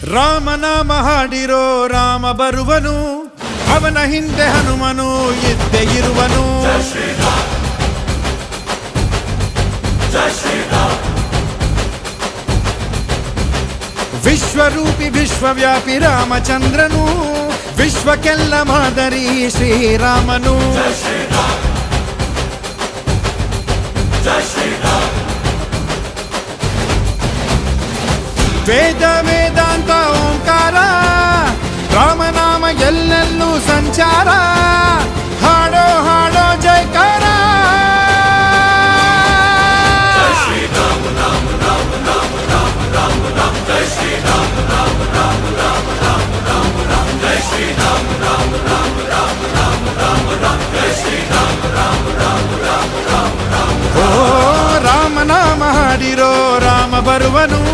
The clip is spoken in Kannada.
ರಾಮನಾಮ ಹಾಡಿರೋ ರಾಮ ಬರುವನು, ಅವನ ಹಿಂದೆ ಹನುಮನು ಇದ್ದೇ ಇರುವನು. ವಿಶ್ವರೂಪಿ ವಿಶ್ವವ್ಯಾಪಿ ರಾಮಚಂದ್ರನು, ವಿಶ್ವಕ್ಕೆಲ್ಲ ಮಾದರಿ ಶ್ರೀರಾಮನು. ವೇದ ವೇದಾಂತ ಓಂಕಾರ, ರಾಮನಾಮ ಎಲ್ಲೆಲ್ಲೂ ಸಂಚಾರ. ಹಾಡೋ ಹಾಡೋ ಜೈಕಾರ. ಓ ರಾಮನಾಮ ಹಾಡಿರೋ ರಾಮ ಬರುವನು,